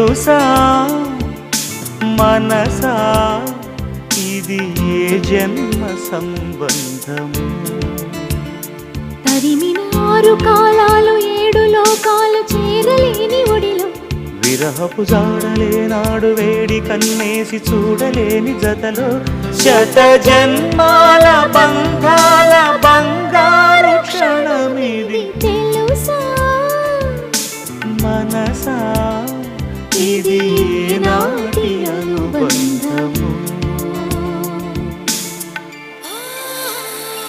తెలుసా మనసా ఇది ఏ జన్మ సంబంధము తరిమిన 6 కాలాలు 7 లోకాలు చేరలేని ఒడిలో విరహపు జాడలేనాడు వేడి కన్నేసి చూడలేని జతలో శత జన్మాల